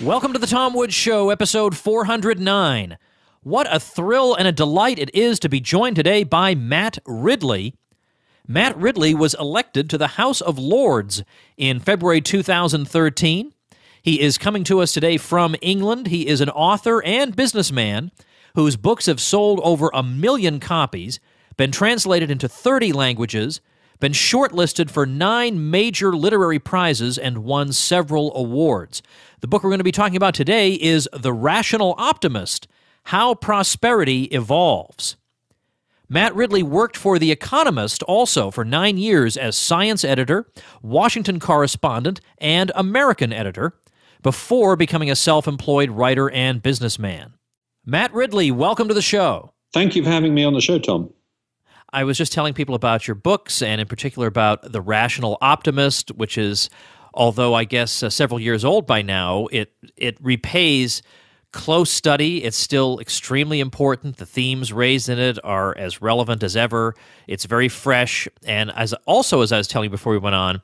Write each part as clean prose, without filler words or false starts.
Welcome to the Tom Woods Show, episode 409. What a thrill and a delight it is to be joined today by Matt Ridley. Matt Ridley was elected to the House of Lords in February 2013. He is coming to us today from England. He is an author and businessman whose books have sold over 1 million copies, been translated into 30 languages, been shortlisted for 9 major literary prizes, and won several awards. The book we're going to be talking about today is The Rational Optimist: How Prosperity Evolves. Matt Ridley worked for The Economist also for 9 years as science editor, Washington correspondent, and American editor, before becoming a self-employed writer and businessman. Matt Ridley, welcome to the show. Thank you for having me on the show, Tom. I was just telling people about your books, and in particular about The Rational Optimist, which is, although I guess several years old by now, it repays close study. It's still extremely important. The themes raised in it are as relevant as ever. It's very fresh, and as I was telling you before we went on,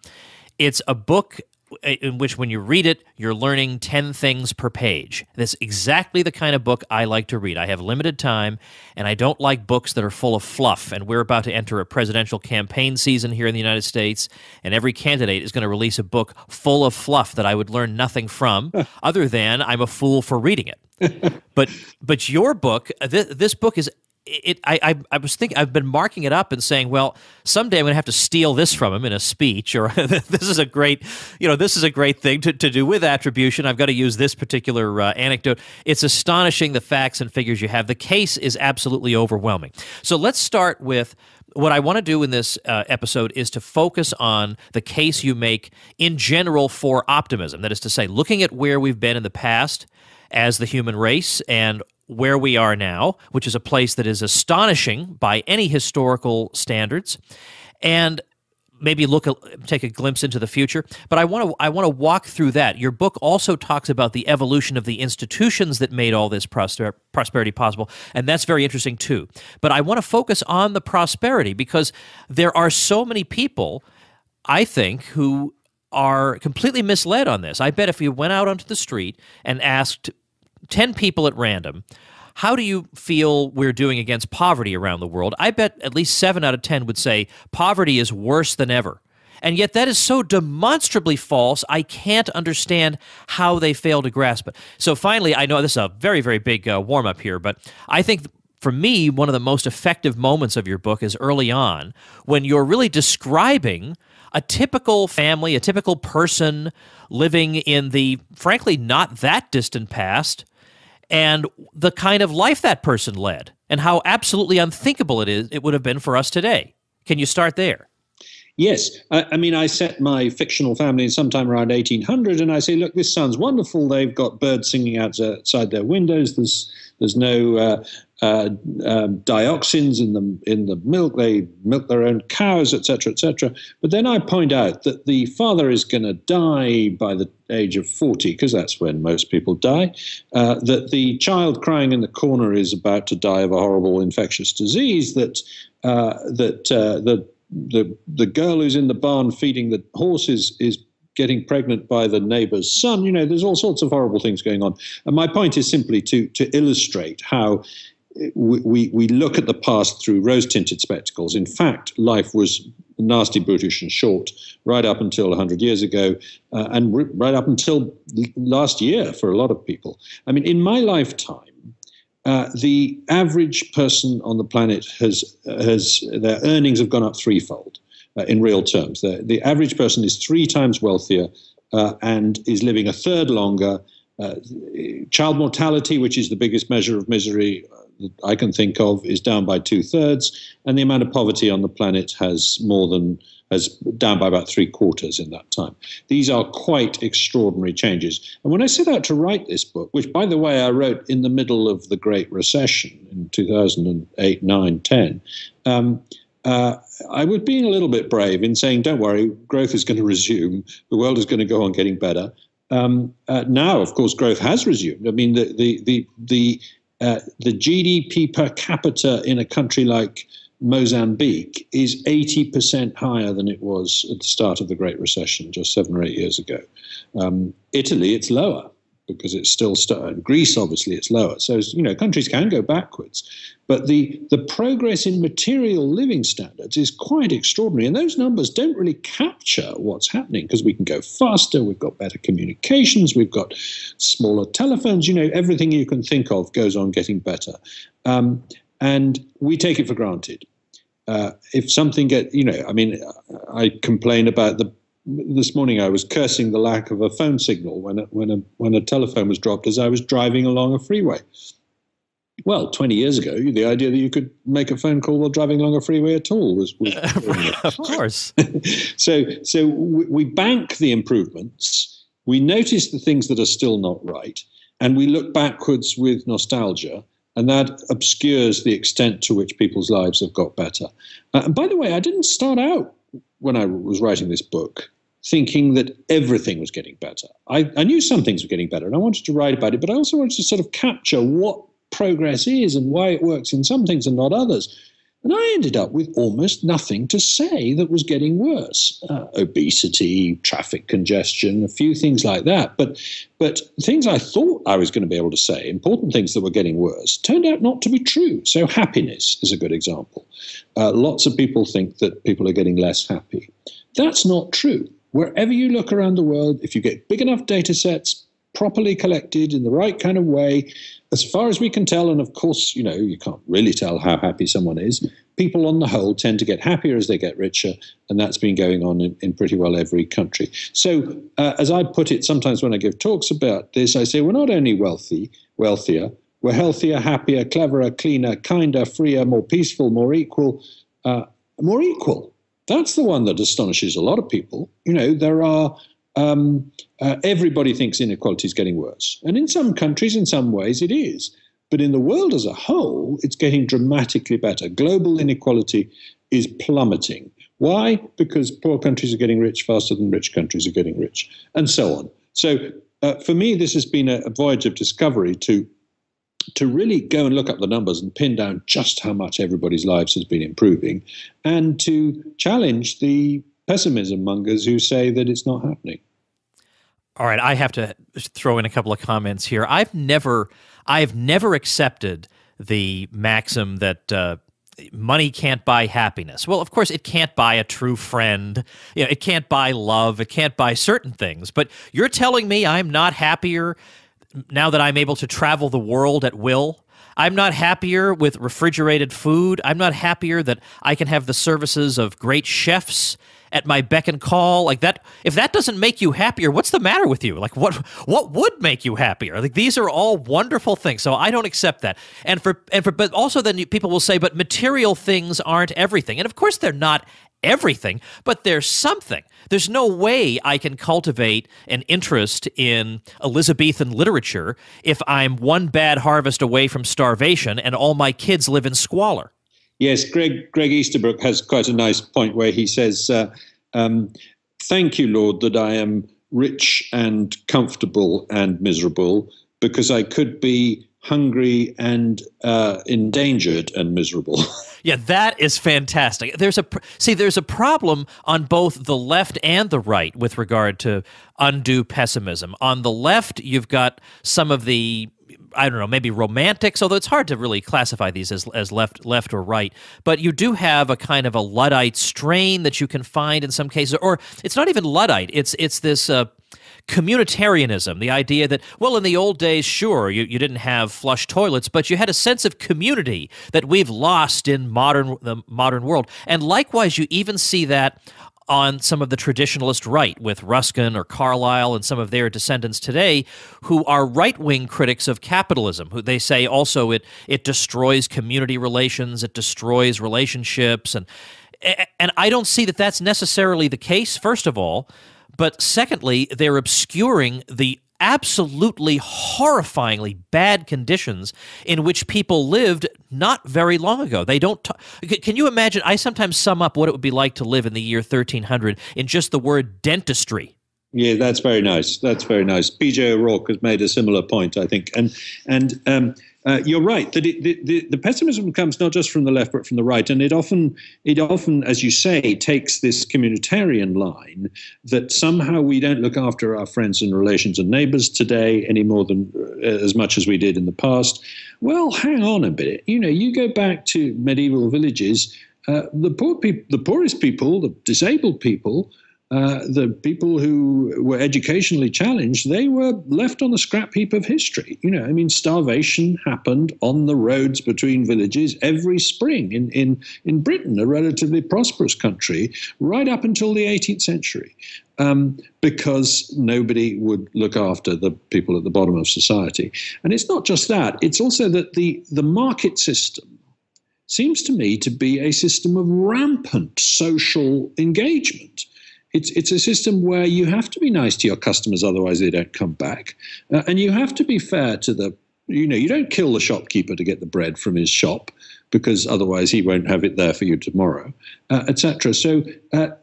it's a book in which when you read it, you're learning 10 things per page. That's exactly the kind of book I like to read. I have limited time, and I don't like books that are full of fluff, and we're about to enter a presidential campaign season here in the United States, and every candidate is going to release a book full of fluff that I would learn nothing from, other than I'm a fool for reading it. But your book, this book is... I was thinking, I've been marking it up and saying, well, someday I'm going to have to steal this from him in a speech, or this is a great thing to do with attribution. I've got to use this particular anecdote. It's astonishing, the facts and figures you have. The case is absolutely overwhelming. So let's start with what I want to do in this episode is to focus on the case you make in general for optimism. That is to say, looking at where we've been in the past as the human race and where we are now, which is a place that is astonishing by any historical standards, and maybe take a glimpse into the future. But I want to walk through that. Your book also talks about the evolution of the institutions that made all this prosperity possible, and that's very interesting too. But I want to focus on the prosperity because there are so many people, I think, who are completely misled on this. I bet if you went out onto the street and asked 10 people at random, how do you feel we're doing against poverty around the world? I bet at least 7 out of 10 would say poverty is worse than ever. And yet that is so demonstrably false, I can't understand how they fail to grasp it. So finally, I know this is a very, very big warm-up here, but I think for me, one of the most effective moments of your book is early on when you're really describing a typical family, a typical person living in the, frankly, not that distant past, and the kind of life that person led, and how absolutely unthinkable it would have been for us today. Can you start there? Yes. I mean, I set my fictional family sometime around 1800, and I say, look, this sounds wonderful. They've got birds singing outside their windows. There's no dioxins in the milk. They milk their own cows, etc., etc. But then I point out that the father is going to die by the age of 40, because that's when most people die. That the child crying in the corner is about to die of a horrible infectious disease. That the girl who's in the barn feeding the horses is getting pregnant by the neighbor's son. You know, there's all sorts of horrible things going on. And my point is simply to illustrate how we look at the past through rose-tinted spectacles. In fact, life was nasty, brutish, and short right up until 100 years ago, and right up until last year for a lot of people. I mean, in my lifetime, the average person on the planet their earnings have gone up threefold in real terms. The average person is 3 times wealthier and is living a third longer. Child mortality, which is the biggest measure of misery that I can think of, is down by 2/3, and the amount of poverty on the planet has down by about 3/4 in that time. These are quite extraordinary changes. And when I set out to write this book, which, by the way, I wrote in the middle of the Great Recession in 2008, 9, 10, I was being a little bit brave in saying, don't worry, growth is going to resume. The world is going to go on getting better. Now, of course, growth has resumed. I mean, the GDP per capita in a country like Mozambique is 80% higher than it was at the start of the Great Recession just 7 or 8 years ago. Italy, it's lower. because it's still in Greece, obviously, it's lower. So, countries can go backwards. But the progress in material living standards is quite extraordinary. And those numbers don't really capture what's happening, because we can go faster, we've got better communications, we've got smaller telephones, everything you can think of goes on getting better. And we take it for granted. If something I complain about this morning I was cursing the lack of a phone signal when a telephone was dropped as I was driving along a freeway. Well, 20 years ago, the idea that you could make a phone call while driving along a freeway at all was of course. So we bank the improvements, we notice the things that are still not right, and we look backwards with nostalgia, and that obscures the extent to which people's lives have got better. And by the way, I didn't start out when I was writing this book thinking that everything was getting better. I knew some things were getting better, and I wanted to write about it, but I also wanted to sort of capture what progress is and why it works in some things and not others. And I ended up with almost nothing to say that was getting worse. Obesity, traffic congestion, a few things like that. But things I thought I was going to be able to say, important things that were getting worse, turned out not to be true. So happiness is a good example. Lots of people think that people are getting less happy. That's not true. Wherever you look around the world, if you get big enough data sets, properly collected in the right kind of way, as far as we can tell, and of course, you can't really tell how happy someone is, people on the whole tend to get happier as they get richer, and that's been going on in pretty well every country. So as I put it sometimes when I give talks about this, I say we're not only wealthier, we're healthier, happier, cleverer, cleaner, kinder, freer, more peaceful, more equal. That's the one that astonishes a lot of people. There are everybody thinks inequality is getting worse. And in some countries, in some ways, it is. But in the world as a whole, it's getting dramatically better. Global inequality is plummeting. Why? Because poor countries are getting rich faster than rich countries are getting rich, and so on. So for me, this has been a voyage of discovery to really go and look up the numbers and pin down just how much everybody's lives has been improving, and to challenge the pessimism mongers who say that it's not happening. All right, I have to throw in a couple of comments here. I've never accepted the maxim that money can't buy happiness. Well, of course, it can't buy a true friend. It can't buy love. It can't buy certain things. But you're telling me I'm not happier now that I'm able to travel the world at will? I'm not happier with refrigerated food. I'm not happier that I can have the services of great chefs at my beck and call, like that. If that doesn't make you happier, what's the matter with you? Like what would make you happier? Like these are all wonderful things. So I don't accept that. But also then people will say, but material things aren't everything. And of course they're not everything, but there's something. There's no way I can cultivate an interest in Elizabethan literature if I'm one bad harvest away from starvation and all my kids live in squalor. Yes, Greg Easterbrook has quite a nice point where he says, thank you, Lord, that I am rich and comfortable and miserable, because I could be hungry and endangered and miserable. Yeah, that is fantastic. There's a problem on both the left and the right with regard to undue pessimism. On the left, you've got some of the, I don't know, maybe romantics, although it's hard to really classify these as left or right. But you do have a kind of a Luddite strain that you can find in some cases, or it's not even Luddite. It's this communitarianism, the idea that, well, in the old days, sure, you didn't have flush toilets, but you had a sense of community that we've lost in the modern world. And likewise, you even see that on some of the traditionalist right with Ruskin or Carlyle and some of their descendants today, who are right-wing critics of capitalism, who they say also it destroys community relations, it destroys relationships. And I don't see that that's necessarily the case, first of all. But secondly, they're obscuring the absolutely horrifyingly bad conditions in which people lived not very long ago. They don't. Can you imagine? I sometimes sum up what it would be like to live in the year 1300 in just the word dentistry. Yeah, that's very nice. That's very nice. P.J. O'Rourke has made a similar point, I think. And You're right that the pessimism comes not just from the left but from the right, and it often, as you say, takes this communitarian line that somehow we don't look after our friends and relations and neighbours today any more than as much as we did in the past. Well, hang on a bit. You go back to medieval villages. The poorest people, the disabled people, the people who were educationally challenged, they were left on the scrap heap of history. Starvation happened on the roads between villages every spring in Britain, a relatively prosperous country, right up until the 18th century, because nobody would look after the people at the bottom of society. And it's not just that. It's also that the market system seems to me to be a system of rampant social engagement. It's a system where you have to be nice to your customers, otherwise they don't come back. And you have to be fair to you don't kill the shopkeeper to get the bread from his shop, because otherwise he won't have it there for you tomorrow, etc. So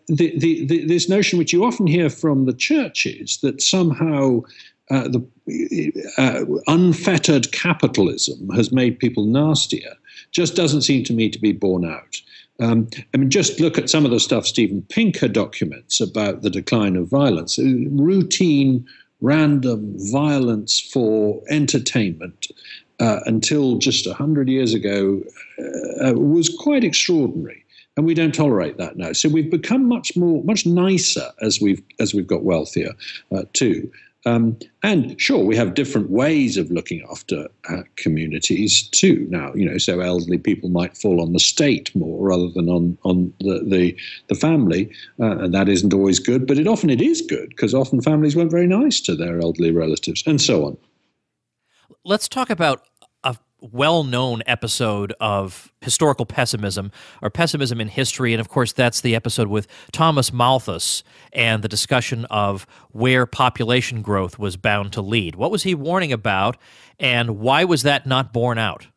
this notion, which you often hear from the churches, that somehow the unfettered capitalism has made people nastier, just doesn't seem to me to be borne out. Just look at some of the stuff Steven Pinker documents about the decline of violence. Routine, random violence for entertainment until just 100 years ago was quite extraordinary, and we don't tolerate that now. So we've become much nicer as we've got wealthier too. And sure, we have different ways of looking after communities too now. So elderly people might fall on the state more rather than on the family, and that isn't always good. But it is good, because often families weren't very nice to their elderly relatives, and so on. Let's talk about a well-known episode of historical pessimism, or pessimism in history, and of course that's the episode with Thomas Malthus and the discussion of where population growth was bound to lead. What was he warning about, and why was that not borne out?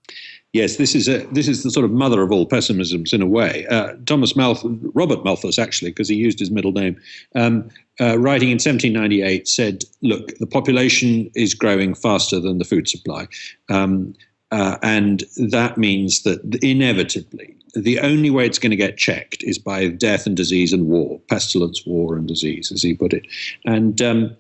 Yes, this is the sort of mother of all pessimisms in a way. Robert Malthus, actually, because he used his middle name, writing in 1798, said, "Look, the population is growing faster than the food supply." And that means that inevitably, the only way it's going to get checked is by death and disease and war, pestilence, war, and disease, as he put it. And so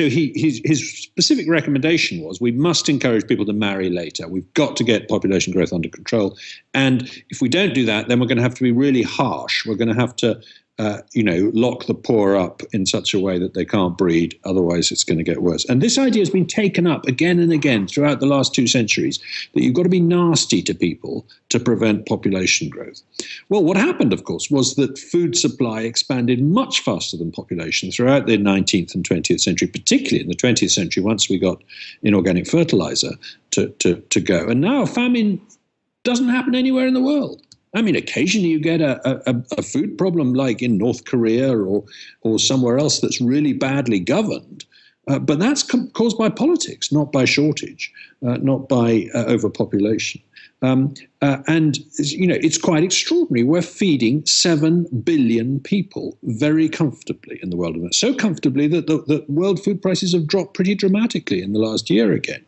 his specific recommendation was, we must encourage people to marry later. We've got to get population growth under control. And if we don't do that, then we're going to have to be really harsh. We're going to have to lock the poor up in such a way that they can't breed. Otherwise, it's going to get worse. And this idea has been taken up again and again throughout the last 2 centuries, that you've got to be nasty to people to prevent population growth. Well, what happened, of course, was that food supply expanded much faster than population throughout the 19th and 20th century, particularly in the 20th century, once we got inorganic fertilizer to go. And now famine doesn't happen anywhere in the world. Occasionally you get a food problem like in North Korea or somewhere else that's really badly governed, but that's caused by politics, not by shortage, not by overpopulation. And it's quite extraordinary. We're feeding 7 billion people very comfortably in the world. So comfortably that the world food prices have dropped pretty dramatically in the last year again.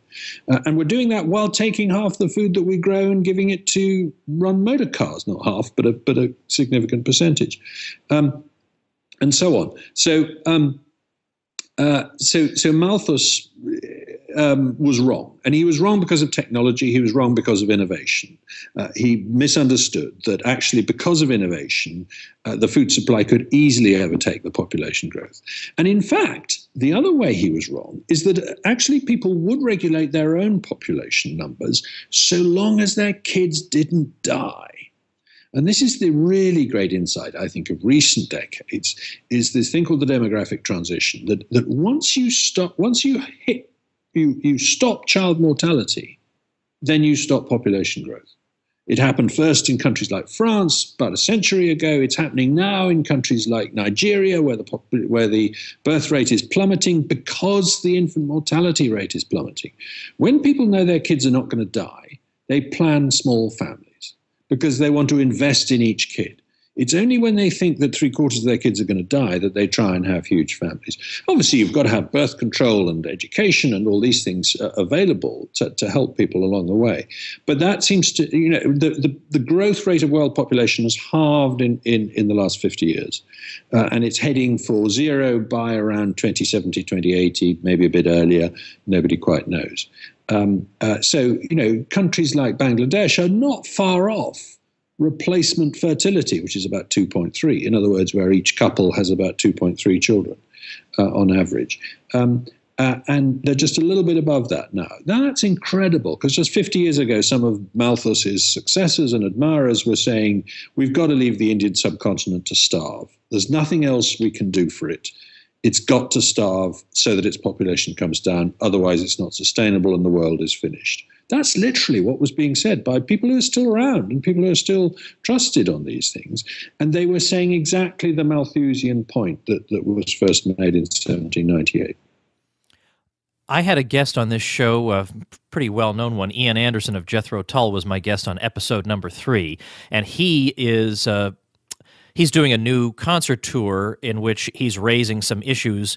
And we're doing that while taking half the food that we grow and giving it to run motor cars, not half, but a significant percentage, and so on. So Malthus was wrong. And he was wrong because of technology. He was wrong because of innovation. He misunderstood that actually because of innovation, the food supply could easily overtake the population growth. And in fact, the other way he was wrong is that actually people would regulate their own population numbers so long as their kids didn't die. And this is the really great insight, I think, of recent decades, is this thing called the demographic transition, that once you stop child mortality, then you stop population growth. It happened first in countries like France about a century ago. It's happening now in countries like Nigeria, where the birth rate is plummeting because the infant mortality rate is plummeting. When people know their kids are not going to die, they plan small families because they want to invest in each kid. It's only when they think that 3/4 of their kids are going to die that they try and have huge families. Obviously, you've got to have birth control and education and all these things available to help people along the way. But that seems to, the growth rate of world population has halved in the last 50 years. And it's heading for zero by around 2070, 2080, maybe a bit earlier. Nobody quite knows. So, countries like Bangladesh are not far off replacement fertility, which is about 2.3. In other words, where each couple has about 2.3 children on average. And they're just a little bit above that now. That's incredible, because just 50 years ago, some of Malthus's successors and admirers were saying, we've got to leave the Indian subcontinent to starve. There's nothing else we can do for it. It's got to starve so that its population comes down. Otherwise, it's not sustainable and the world is finished. That's literally what was being said by people who are still around and people who are still trusted on these things. And they were saying exactly the Malthusian point that was first made in 1798. I had a guest on this show, a pretty well-known one. Ian Anderson of Jethro Tull was my guest on episode number 3. And he is... he's doing a new concert tour in which he's raising some issues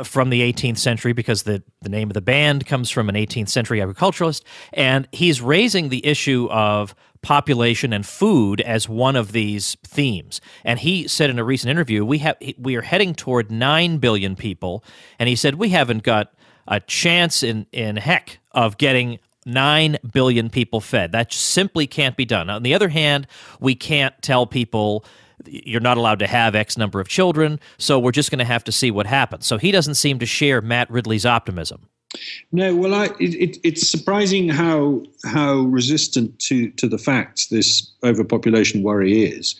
from the 18th century, because the name of the band comes from an 18th century agriculturalist, and he's raising the issue of population and food as one of these themes. And he said in a recent interview, we are heading toward 9 billion people, and he said we haven't got a chance in heck of getting 9 billion people fed. That simply can't be done. On the other hand, we can't tell people you're not allowed to have X number of children, so we're just going to have to see what happens. So he doesn't seem to share Matt Ridley's optimism. No, well, it's surprising how resistant to the facts this overpopulation worry is.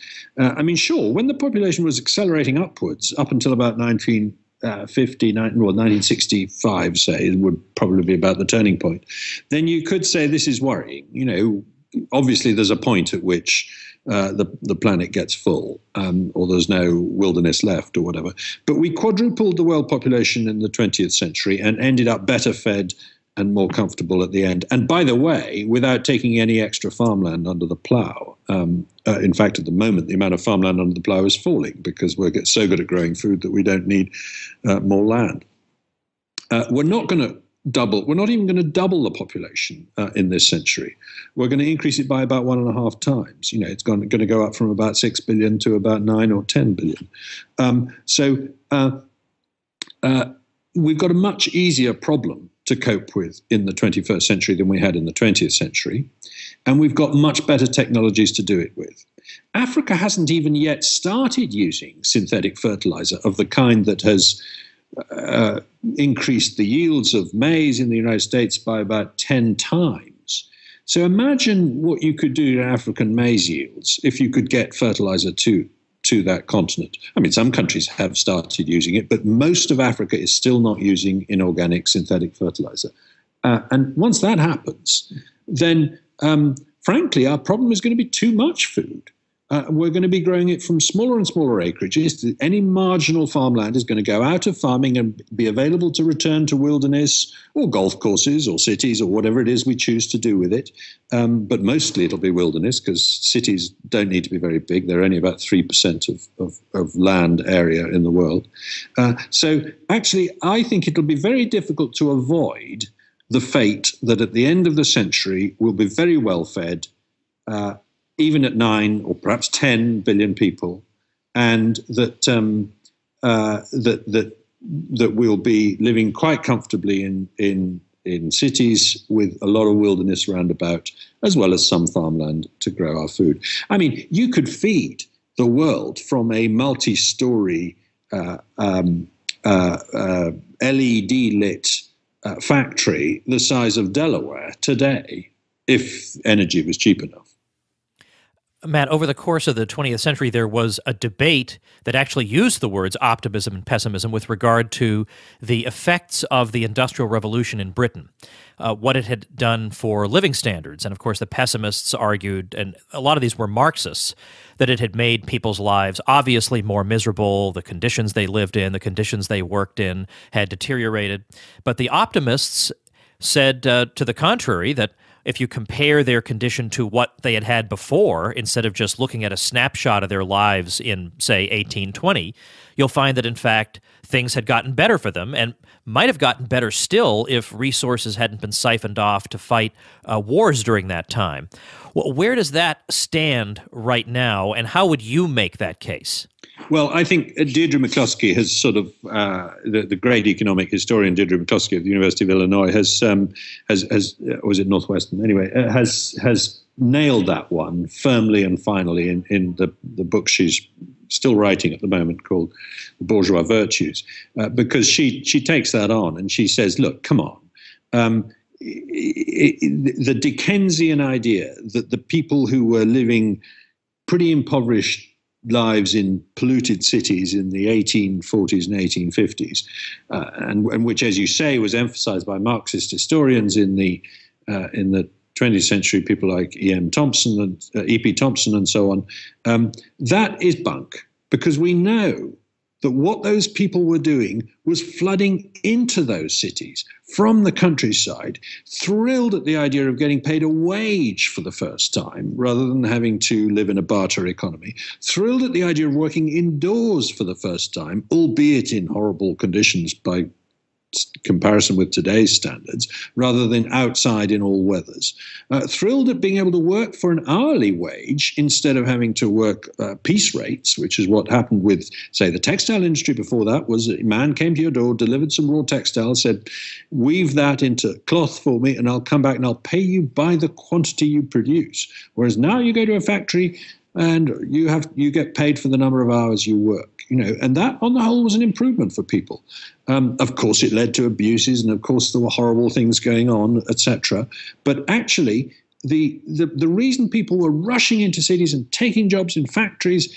Sure, when the population was accelerating upwards, up until about 1965, say, would probably be about the turning point, then you could say this is worrying. Obviously there's a point at which the planet gets full, or there's no wilderness left or whatever. But we quadrupled the world population in the 20th century and ended up better fed and more comfortable at the end. And by the way, without taking any extra farmland under the plough. In fact, at the moment, the amount of farmland under the plough is falling because we're so good at growing food that we don't need more land. We're not going to double. We're not even going to double the population in this century. We're going to increase it by about 1.5 times. It's going to go up from about 6 billion to about 9 or 10 billion. We've got a much easier problem to cope with in the 21st century than we had in the 20th century. And we've got much better technologies to do it with. Africa hasn't even yet started using synthetic fertilizer of the kind that has increased the yields of maize in the United States by about 10 times. So imagine what you could do to African maize yields if you could get fertilizer to that continent. Some countries have started using it, but most of Africa is still not using inorganic synthetic fertilizer. And once that happens, then frankly, our problem is going to be too much food. We're going to be growing it from smaller and smaller acreages. Any marginal farmland is going to go out of farming and be available to return to wilderness or golf courses or cities or whatever it is we choose to do with it. But mostly it'll be wilderness, because cities don't need to be very big. They're only about 3% of land area in the world. So actually, I think it'll be very difficult to avoid the fate that at the end of the century we'll be very well fed, even at 9 or perhaps 10 billion people, and that we'll be living quite comfortably in cities with a lot of wilderness round about, as well as some farmland to grow our food. You could feed the world from a multi-story LED-lit factory the size of Delaware today, if energy was cheap enough. Matt, over the course of the 20th century, there was a debate that actually used the words optimism and pessimism with regard to the effects of the Industrial Revolution in Britain, what it had done for living standards. And of course, the pessimists argued, and a lot of these were Marxists, that it had made people's lives obviously more miserable. The conditions they lived in, the conditions they worked in had deteriorated. But the optimists said to the contrary, that if you compare their condition to what they had had before, instead of just looking at a snapshot of their lives in, say, 1820, you'll find that, in fact, things had gotten better for them and might have gotten better still if resources hadn't been siphoned off to fight wars during that time. Well, where does that stand right now, and how would you make that case? Well, I think Deirdre McCloskey has sort of the great economic historian Deirdre McCloskey of the University of Illinois has was it Northwestern anyway has nailed that one firmly and finally in the book she's still writing at the moment called The Bourgeois Virtues, because she takes that on and she says, look, come on. The Dickensian idea that the people who were living pretty impoverished lives in polluted cities in the 1840s and 1850s, and which, as you say, was emphasized by Marxist historians in the 20th century, people like E.P. Thompson and so on, that is bunk, because we know that what those people were doing was flooding into those cities from the countryside, thrilled at the idea of getting paid a wage for the first time rather than having to live in a barter economy, thrilled at the idea of working indoors for the first time, albeit in horrible conditions by comparison with today's standards, rather than outside in all weathers. Thrilled at being able to work for an hourly wage instead of having to work piece rates, which is what happened with, say, the textile industry before that. Was a man came to your door, delivered some raw textiles, said, weave that into cloth for me, and I'll come back and I'll pay you by the quantity you produce. Whereas now you go to a factory and you get paid for the number of hours you work. And that, on the whole, was an improvement for people. Of course, it led to abuses, and of course, there were horrible things going on, etc. But actually, the reason people were rushing into cities and taking jobs in factories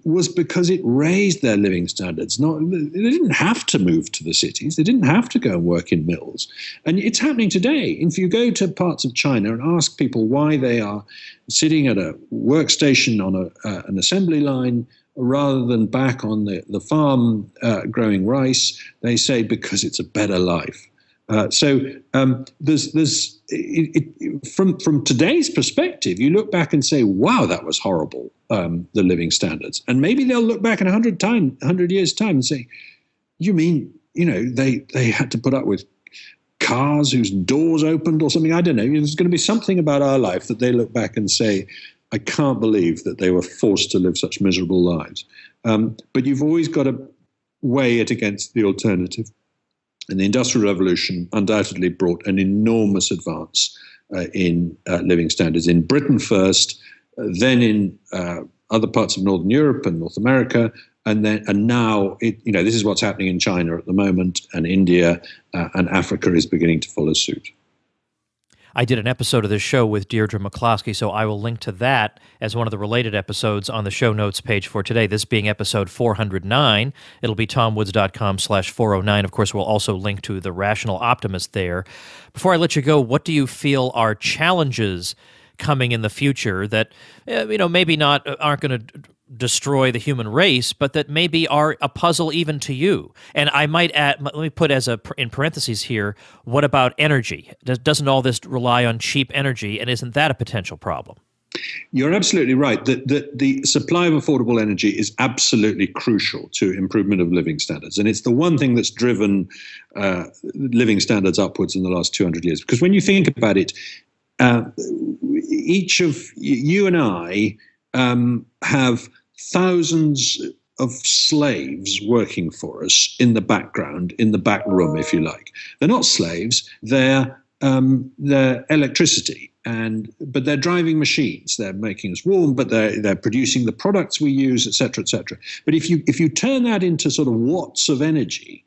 was because it raised their living standards. They didn't have to move to the cities. They didn't have to go and work in mills. And it's happening today. If you go to parts of China and ask people why they are sitting at a workstation on an assembly line rather than back on the farm growing rice, they say because it's a better life. From today's perspective, you look back and say, wow, that was horrible, the living standards. And maybe they'll look back in 100 years' time and say, you mean, they had to put up with cars whose doors opened or something? I don't know. There's going to be something about our life that they look back and say, I can't believe that they were forced to live such miserable lives. But you've always got to weigh it against the alternative. And the Industrial Revolution undoubtedly brought an enormous advance in living standards in Britain first, then in other parts of Northern Europe and North America, and now this is what's happening in China at the moment, and India and Africa is beginning to follow suit. I did an episode of this show with Deirdre McCloskey, so I will link to that as one of the related episodes on the show notes page for today, this being episode 409. It'll be tomwoods.com/409. Of course, we'll also link to The Rational Optimist there. Before I let you go, what do you feel are challenges coming in the future that, maybe aren't going to destroy the human race, but that maybe are a puzzle even to you? And I might add, let me put in parentheses here, what about energy? Doesn't all this rely on cheap energy, and isn't that a potential problem? You're absolutely right. The supply of affordable energy is absolutely crucial to improvement of living standards. And it's the one thing that's driven living standards upwards in the last 200 years. Because when you think about it, each of you and I have thousands of slaves working for us in the background, in the back room, if you like. They're not slaves, they're electricity, but they're driving machines. They're making us warm, but they're producing the products we use, et cetera, et cetera. But if you turn that into sort of watts of energy,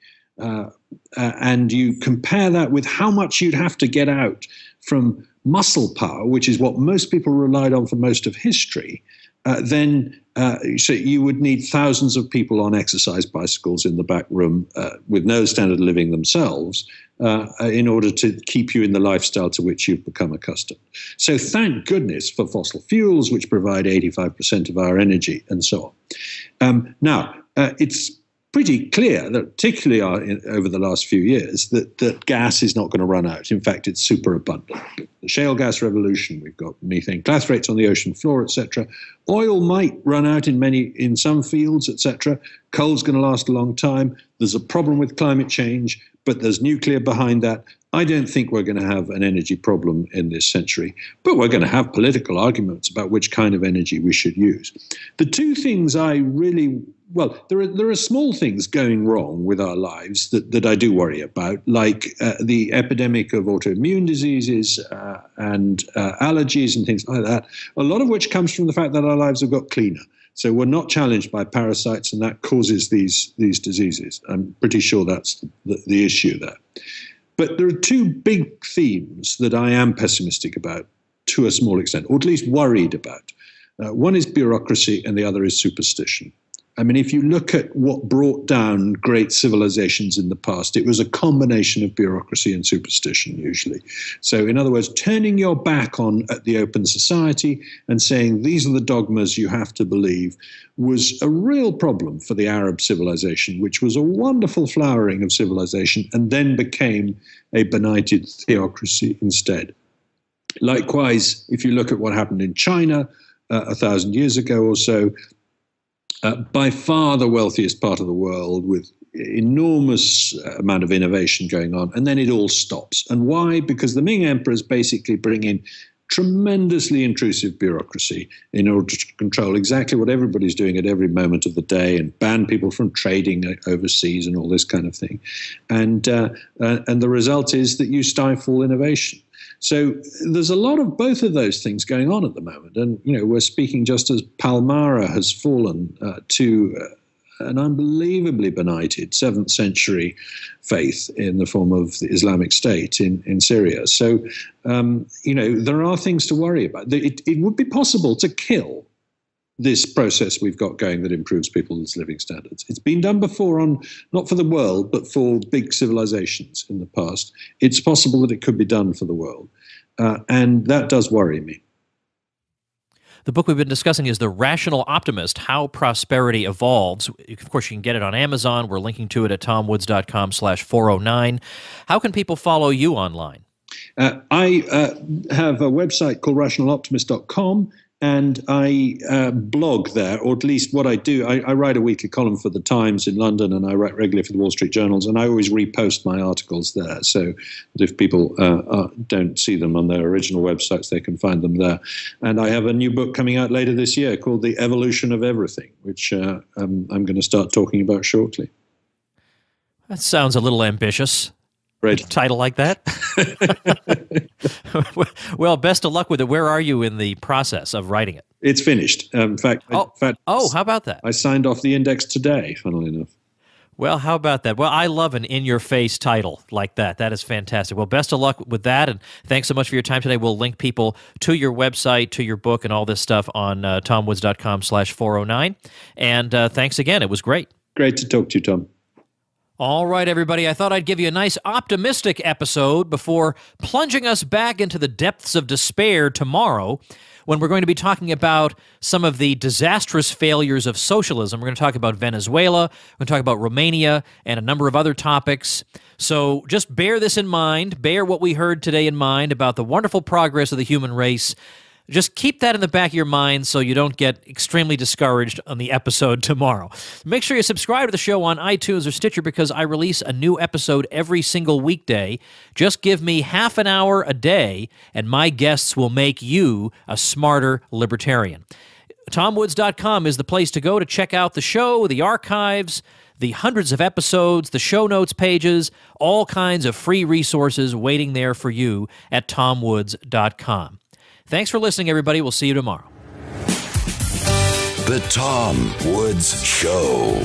and you compare that with how much you'd have to get out from muscle power, which is what most people relied on for most of history, then so you would need thousands of people on exercise bicycles in the back room with no standard of living themselves in order to keep you in the lifestyle to which you've become accustomed. So thank goodness for fossil fuels, which provide 85% of our energy and so on. Now, it's pretty clear, that particularly over the last few years, that gas is not going to run out. In fact, it's super abundant. The shale gas revolution, we've got methane class rates on the ocean floor, etc. Oil might run out in some fields, etc. Coal's going to last a long time. There's a problem with climate change, but there's nuclear behind that. I don't think we're going to have an energy problem in this century, but we're going to have political arguments about which kind of energy we should use. The two things there are small things going wrong with our lives that I do worry about, like the epidemic of autoimmune diseases and allergies and things like that, a lot of which comes from the fact that our lives have got cleaner. So we're not challenged by parasites, and that causes these diseases. I'm pretty sure that's the issue there. But there are two big themes that I am pessimistic about to a small extent, or at least worried about. One is bureaucracy and the other is superstition. I mean, if you look at what brought down great civilizations in the past, it was a combination of bureaucracy and superstition, usually. So, in other words, turning your back on the open society and saying these are the dogmas you have to believe was a real problem for the Arab civilization, which was a wonderful flowering of civilization and then became a benighted theocracy instead. Likewise, if you look at what happened in China 1,000 years ago or so, by far the wealthiest part of the world with enormous amount of innovation going on, and then it all stops. And why? Because the Ming emperors basically bring in tremendously intrusive bureaucracy in order to control exactly what everybody's doing at every moment of the day and ban people from trading overseas and all this kind of thing. And the result is that you stifle innovation. So there's a lot of both of those things going on at the moment. And, we're speaking just as Palmyra has fallen to an unbelievably benighted 7th century faith in the form of the Islamic State in Syria. So, there are things to worry about. It would be possible to kill this process we've got going that improves people's living standards. It's been done before not for the world, but for big civilizations in the past. It's possible that it could be done for the world. And that does worry me. The book we've been discussing is The Rational Optimist, How Prosperity Evolves. Of course, you can get it on Amazon. We're linking to it at tomwoods.com/409. How can people follow you online? I have a website called rationaloptimist.com. And I blog there, or at least what I do, I write a weekly column for the Times in London, and I write regularly for the Wall Street Journals, and I always repost my articles there, so that if people don't see them on their original websites, they can find them there. And I have a new book coming out later this year called The Evolution of Everything, which I'm going to start talking about shortly. That sounds a little ambitious. Right. Title like that? Well, best of luck with it. Where are you in the process of writing it? It's finished. In fact, how about that? I signed off the index today, funnily enough. Well, how about that? Well, I love an in-your-face title like that. That is fantastic. Well, best of luck with that, and thanks so much for your time today. We'll link people to your website, to your book, and all this stuff on tomwoods.com/409. And thanks again. It was great. Great to talk to you, Tom. All right, everybody, I thought I'd give you a nice optimistic episode before plunging us back into the depths of despair tomorrow, when we're going to be talking about some of the disastrous failures of socialism. We're going to talk about Venezuela, we're going to talk about Romania, and a number of other topics. So just bear this in mind, bear what we heard today in mind about the wonderful progress of the human race. Just keep that in the back of your mind so you don't get extremely discouraged on the episode tomorrow. Make sure you subscribe to the show on iTunes or Stitcher, because I release a new episode every single weekday. Just give me half an hour a day, and my guests will make you a smarter libertarian. TomWoods.com is the place to go to check out the show, the archives, the hundreds of episodes, the show notes pages, all kinds of free resources waiting there for you at TomWoods.com. Thanks for listening, everybody. We'll see you tomorrow. The Tom Woods Show.